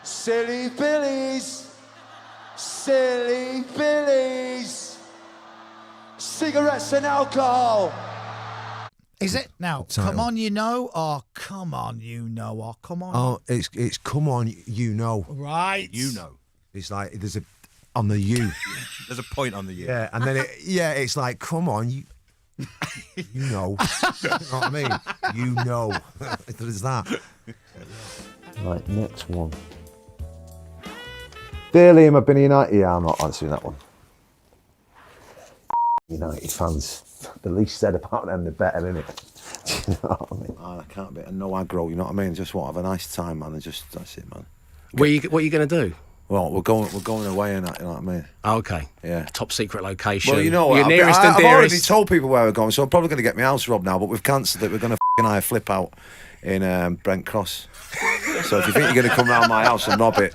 Silly Billies, silly Billies, cigarettes and alcohol. Is it now? Title. Come on, you know, or come on, you know, or come on. Oh, it's come on, you know. Right. You know. It's like there's a on the U. There's a point on the U. Yeah, and then it's like come on, you know. You know what I mean? You know. There's that. Right, next one. Dear Liam, I've been a United. Yeah, I'm not answering that one. United fans. The least said about them, the better, innit? Do you know what I mean? I can't be. No aggro, you know what I mean? Just want to have a nice time, man, and just that's it, man. What are you going to do? Well, we're going away and that, you know what I mean? Okay. Yeah. Top secret location. Well, you know what? Your nearest and I've already dearest. told people where we're going, so I'm probably going to get my house robbed now, but we've cancelled it. We're going to hire a flip out in Brent Cross. So if you think you're going to come round my house and rob it,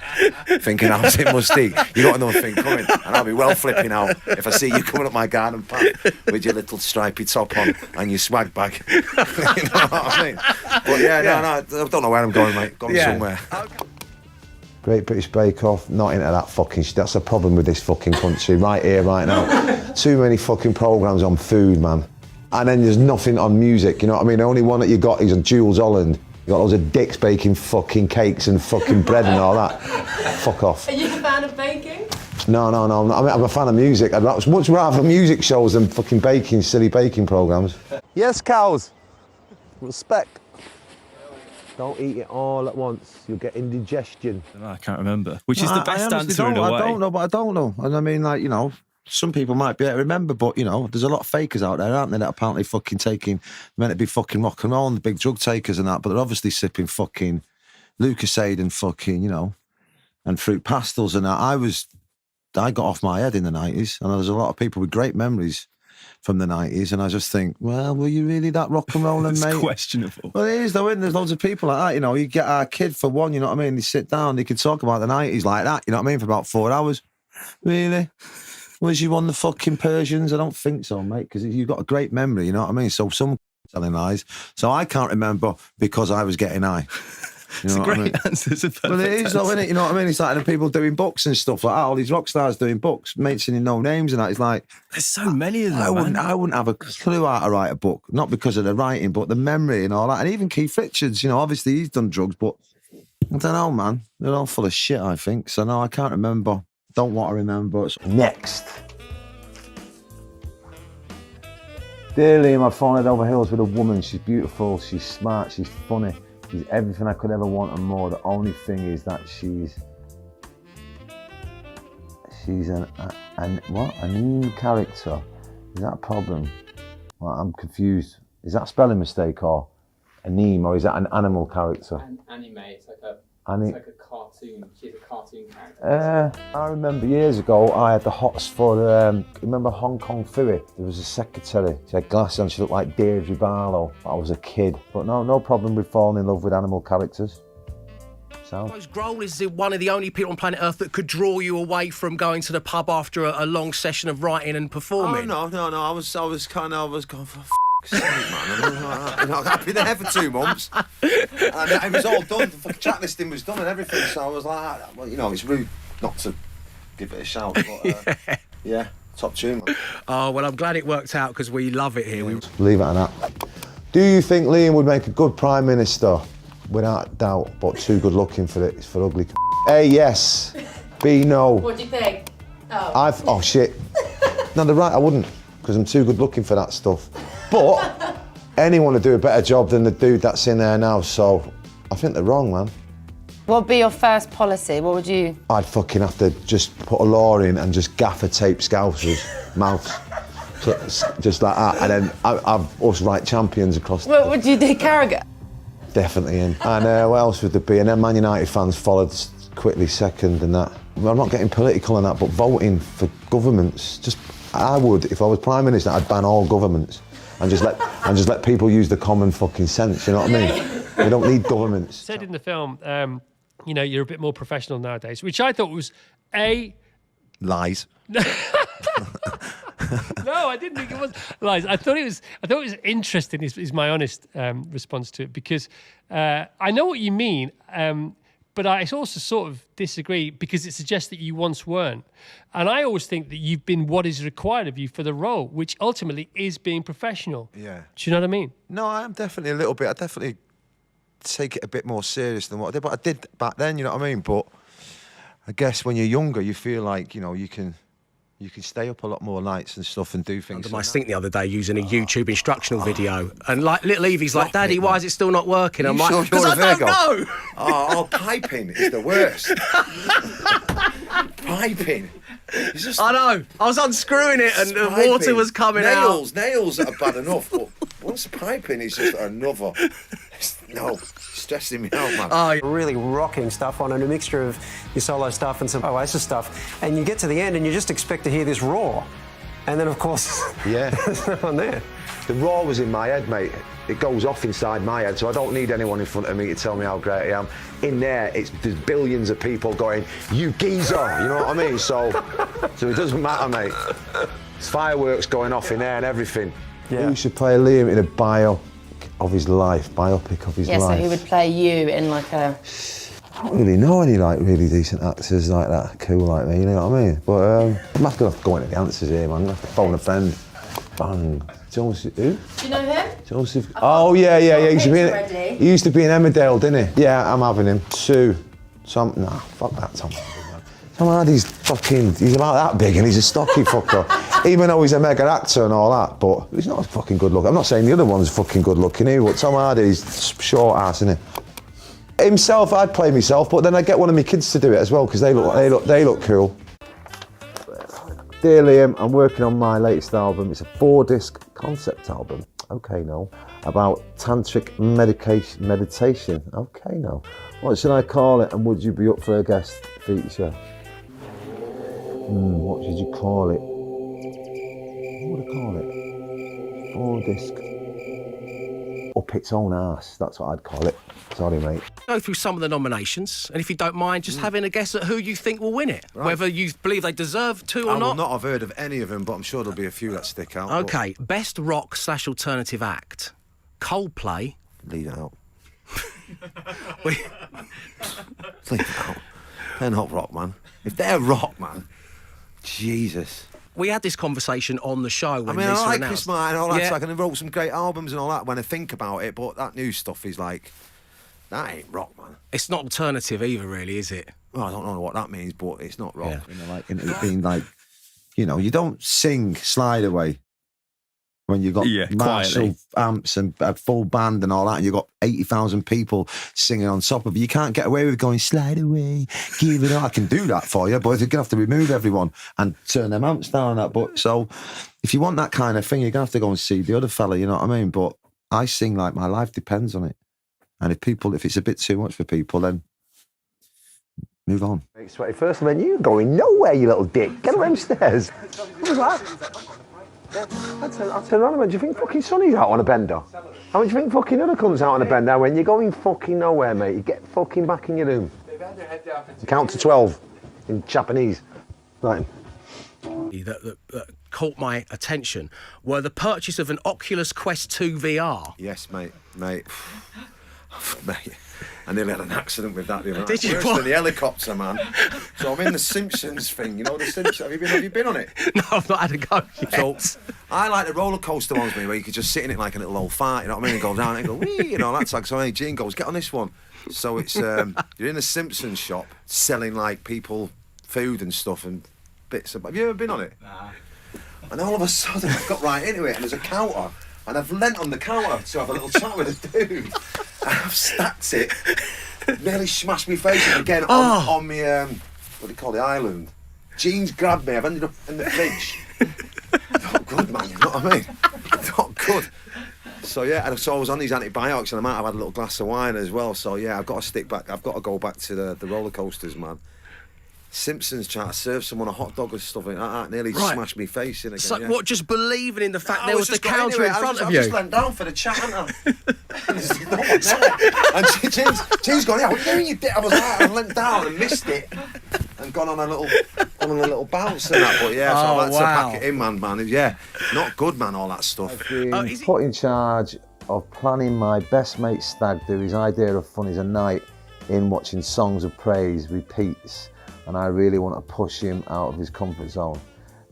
thinking I was in Mustique, you got another thing coming, and I'll be well flipping out if I see you coming up my garden path with your little stripy top on and your swag bag. You know what I mean? But no, I don't know where I'm going, mate. Going somewhere. Great British Bake Off, not into that fucking shit. That's the problem with this fucking country, right here, right now. Too many fucking programmes on food, man. And then there's nothing on music, you know what I mean? The only one that you got is on Jules Holland. You got loads of dicks baking fucking cakes and fucking bread and all that. Fuck off. Are you a fan of baking? No, I'm a fan of music. I'd much rather music shows than fucking silly baking programmes. Yes, cows. Respect. Don't eat it all at once. You'll get indigestion. I can't remember. Which is the best answer in a way. I don't know, but I don't know. And I mean, like, you know, some people might be able to remember, but, you know, there's a lot of fakers out there, aren't there, that apparently fucking meant to be fucking rock and roll and the big drug takers and that, but they're obviously sipping fucking Lucasade and fucking, you know, and fruit pastels and that. I got off my head in the 90s, and there's a lot of people with great memories from the 90s, and I just think, well, were you really that rock and rolling, mate? It's questionable. Well, it is, though, isn't there? There's loads of people like that, you know. You get our kid, for one, you know what I mean? They sit down, they can talk about the 90s like that, you know what I mean, for about 4 hours. Really? Was you on the fucking Persians? I don't think so, mate, because you've got a great memory, you know what I mean? So some telling lies. So I can't remember because I was getting high. You know It's a great I mean? answer. It's a perfect Well, it is, though, isn't it? You know what I mean? It's like the people doing books and stuff like that. All these rock stars doing books, mentioning no names and that. It's like, There's so many of them. I wouldn't have a clue how to write a book, not because of the writing, but the memory and all that. And even Keith Richards, you know, obviously he's done drugs, but I don't know, man. They're all full of shit, I think. So no, I can't remember. Don't want to remember. Next. Dear Liam, I've fallen head over heels with a woman. She's beautiful, she's smart, she's funny. She's everything I could ever want and more. The only thing is that she's a new character. Is that a problem? Well, I'm confused. Is that a spelling mistake or a name, or is that an animal character? Anime, it's like a cartoon. She's a cartoon character. I remember years ago I had the hots for, remember Hong Kong Phooey? There was a secretary, she had glasses on, she looked like Deirdre Barlow. I was a kid, but no problem with falling in love with animal characters. So. Rose Grohl is one of the only people on planet Earth that could draw you away from going to the pub after a long session of writing and performing. Oh, no, I was going for sake, man. I've been there for 2 months. And it was all done. The fucking track listing was done and everything. So I was like, well, you know, it's rude not to give it a shout. But yeah, top tune. Man. Oh, well, I'm glad it worked out because we love it here. Leave it at that. Do you think Liam would make a good Prime Minister? Without doubt, but too good looking for it. It's for ugly. A, yes. B, no. What do you think? Oh shit. No, they're right, I wouldn't, because I'm too good looking for that stuff. But anyone would do a better job than the dude that's in there now, so I think they're wrong, man. What would be your first policy? What would you... I'd fucking have to just put a law in and just gaffer tape Scousers' mouths. Just like that, and then I've us right champions across... What would you do, Carragher? Definitely in. And what else would there be? And then Man United fans followed quickly second and that. Well, I'm not getting political on that, but voting for governments, I would, if I was Prime Minister, I'd ban all governments and just let people use the common fucking sense, you know what I mean? We don't need governments. Said in the film, you know, you're a bit more professional nowadays, which I thought was Lies. No, I didn't think it was lies. I thought it was interesting. Is my honest response to it, because I know what you mean. But I also sort of disagree because it suggests that you once weren't. And I always think that you've been what is required of you for the role, which ultimately is being professional. Yeah. Do you know what I mean? No, I am definitely a little bit. I definitely take it a bit more serious than what I did. But I did back then, you know what I mean? But I guess when you're younger, you feel like, you know, you can stay up a lot more nights and stuff and do things. I stink the other day using a YouTube instructional video, and like little Evie's like, "Daddy, why is it still not working?" I'm like, "Because I don't know." Oh, piping is the worst. Piping. I know. I was unscrewing it, and the water was coming out. Nails are bad enough, but once piping is just another. No, stressing me out, man. Oh, really rocking stuff on it, a mixture of your solo stuff and some Oasis stuff, and you get to the end and you just expect to hear this roar, and then of course, Yeah. there's no one there. The roar was in my head, mate. It goes off inside my head, so I don't need anyone in front of me to tell me how great I am. In there, there's billions of people going, "You geezer," you know what I mean? So it doesn't matter, mate. There's fireworks going off in there and everything. Yeah. Who should play Liam in a biopic of his life? Yeah, so who would play you in like a... I don't really know any like really decent actors like that, cool like me, you know what I mean? But I'm not gonna have to go into the answers here, man. I'm gonna have to phone a friend. Bang. Joseph, who? Do you know him? Joseph. Oh yeah. He used to be in Emmerdale, didn't he? Yeah, I'm having him. Sue. Nah, fuck that Tom. Tom Hardy's he's about that big and he's a stocky fucker. Even though he's a mega actor and all that, but he's not fucking good looking. I'm not saying the other one's fucking good looking either, but Tom Hardy's short ass, isn't he? Himself, I'd play myself, but then I'd get one of my kids to do it as well, because they look cool. Dear Liam, I'm working on my latest album. It's a 4-disc concept album. Okay, no. About tantric meditation. Okay, no. What should I call it, and would you be up for a guest feature? What should you call it? What would I call it? 4-disc. Up its own arse. That's what I'd call it. Sorry, mate. Go through some of the nominations, and if you don't mind, just having a guess at who you think will win it, whether you believe they deserve to or I not. will not have heard of any of them, but I'm sure there'll be a few that stick out. Okay, best rock/alternative act. Coldplay. Leave it out. We- Leave it out. They're not rock, man. If they're rock, man, Jesus. We had this conversation on the show when I mean, I Lisa like announced. Chris Martin and all that Yeah. stuff, and he wrote some great albums and all that when I think about it, but that new stuff is like, that ain't rock, man. It's not alternative either, really, is it? Well, I don't know what that means, but it's not rock. Yeah. You know, like, it being like, you know, you don't sing Slide Away when you've got Marshall quietly. amps and a full band and all that, and you've got 80,000 people singing on top of it. You can't get away with going, slide away, give it up. I can do that for you, but you're going to have to remove everyone and turn them amps down on that. But so, if you want that kind of thing, you're going to have to go and see the other fella, you know what I mean? But I sing like my life depends on it. And if it's a bit too much for people, then move on. 21st, and then you going nowhere, you little dick. Get around stairs. What was that? I'll turn around and do you think fucking Sonny's out on a bender? How much do you think fucking other comes out on a bender when you're going fucking nowhere, mate? You get fucking back in your room. Count to 12 in Japanese. Right. That caught my attention were the purchase of an Oculus Quest 2 VR. Yes, mate. Mate, I nearly had an accident with that the other night. Did you? Worse than the helicopter, man. So I'm in the Simpsons thing, you know the Simpsons. Have you been on it? No, I've not had a go yet. So I like the roller coaster ones, where you could just sit in it like a little old fart, you know what I mean? And go down and go, wee, you know, that's like, so hey, Gene goes, get on this one. So it's, you're in a Simpsons shop selling like people food and stuff and bits of, have you ever been on it? Nah. And all of a sudden I've got right into it and there's a counter and I've leant on the counter to have a little chat with a dude. And I've stacked it, nearly smashed my face in again on my, what do you call the island? Gene's grabbed me, I've ended up in the fridge. Not good, man, you know what I mean? Not good. So yeah, and so I was on these antibiotics and I might have had a little glass of wine as well. So yeah, I've got to stick back, I've got to go back to the roller coasters, man. Simpsons trying to serve someone a hot dog or stuff like that, nearly smashed me face in again. So yeah. what, just believing in the fact I there was the just got counter into it. in front of I you? just leant down for the chat, hadn't I? And there's no one there. And Jane's gone, yeah, what are you doing, you dick? I was like, I leant down and missed it and gone on a little bounce and that. But yeah, so I had to pack it in, man. Yeah, not good, man, all that stuff. I've been put in charge of planning my best mate's stag do. His idea of fun is a night in watching songs of praise repeats, and I really want to push him out of his comfort zone.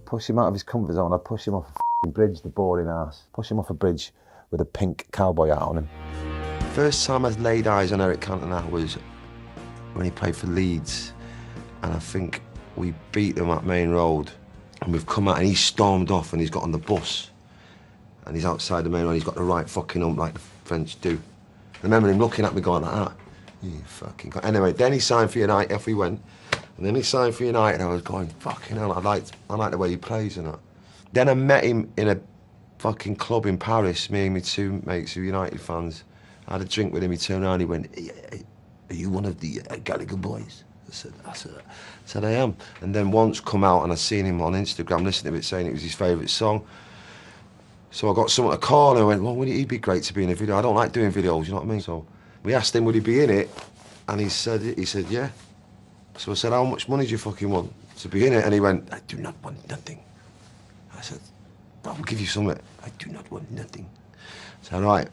Push him out of his comfort zone. I push him off a f***ing bridge, the boring ass. Push him off a bridge with a pink cowboy hat on him. First time I laid eyes on Eric Cantona was when he played for Leeds, and I think we beat them at Main Road, and we've come out and he's stormed off and he's got on the bus, and he's outside the Main Road, he's got the right fucking ump like the French do. I remember him looking at me going like that. You fucking God. Anyway, then he signed for United, off we went, and then he signed for United, and I was going, fucking hell, I like the way he plays and that. Then I met him in a fucking club in Paris, me and my two mates who are United fans. I had a drink with him, he turned around, he went, are you one of the Gallagher boys? I said, I am. And then once come out and I seen him on Instagram listening to it saying it was his favourite song. So I got someone to call and I went, well, wouldn't it be great to be in a video? I don't like doing videos, you know what I mean? So we asked him would he be in it, and he said yeah. So I said, how much money do you fucking want to be in it? And he went, I do not want nothing. I said, I will give you something. I do not want nothing. I said, right,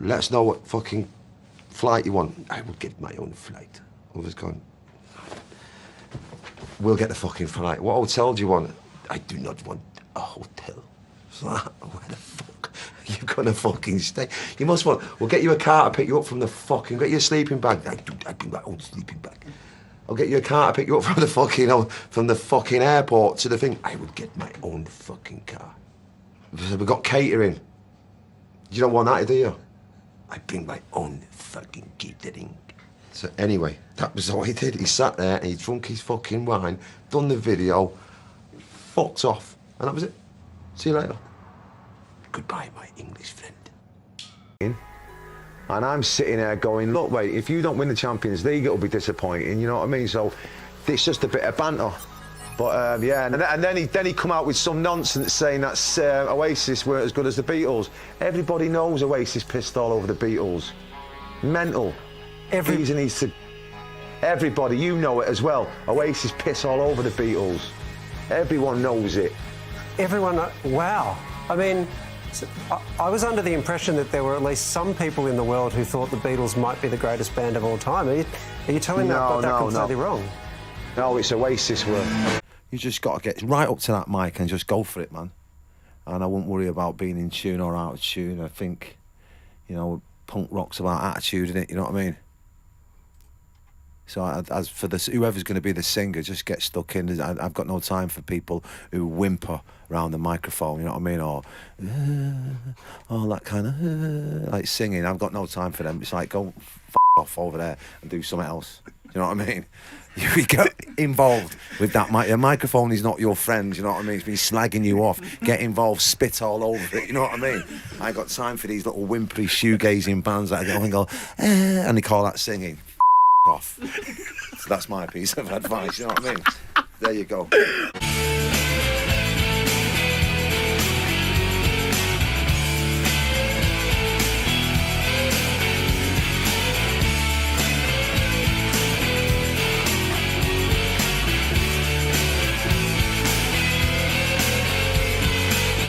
let us know what fucking flight you want. I will get my own flight. I was going, we'll get the fucking flight. What hotel do you want? I do not want a hotel. So, where the fuck are you gonna fucking stay? You must want, we'll get you a car to pick you up from the fucking, get you a sleeping bag. I bring my own sleeping bag. I'll get you a car to pick you up from the fucking airport to the thing. I would get my own fucking car. So we've got catering. You don't want that, do you? I bring my own fucking catering. So anyway, that was what he did. He sat there and he drunk his fucking wine, done the video, fucked off, and that was it. See you later. Goodbye, my English friend. And I'm sitting there going, look, wait, if you don't win the Champions League, it'll be disappointing, you know what I mean? So it's just a bit of banter. But yeah, and then he come out with some nonsense saying that Oasis weren't as good as the Beatles. Everybody knows Oasis pissed all over the Beatles. Mental. Everybody, you know it as well. Oasis piss all over the Beatles. Everyone knows it. Everyone, wow. I mean, I was under the impression that there were at least some people in the world who thought the Beatles might be the greatest band of all time. Are you telling me I've got that completely wrong? No, it's Oasis work. You just got to get right up to that mic and just go for it, man. And I wouldn't worry about being in tune or out of tune. I think, you know, punk rock's about attitude, innit? You know what I mean? So as for whoever's going to be the singer, just get stuck in. I've got no time for people who whimper around the microphone, you know what I mean? Or all that kind of like singing. I've got no time for them. It's like, go off over there and do something else. You know what I mean? You get involved with that. The microphone is not your friend, you know what I mean? It's been slagging you off. Get involved, spit all over it, you know what I mean? I ain't got time for these little whimpery shoegazing bands that go and go, and they call that singing. Off. So that's my piece of advice, you know what I mean? There you go.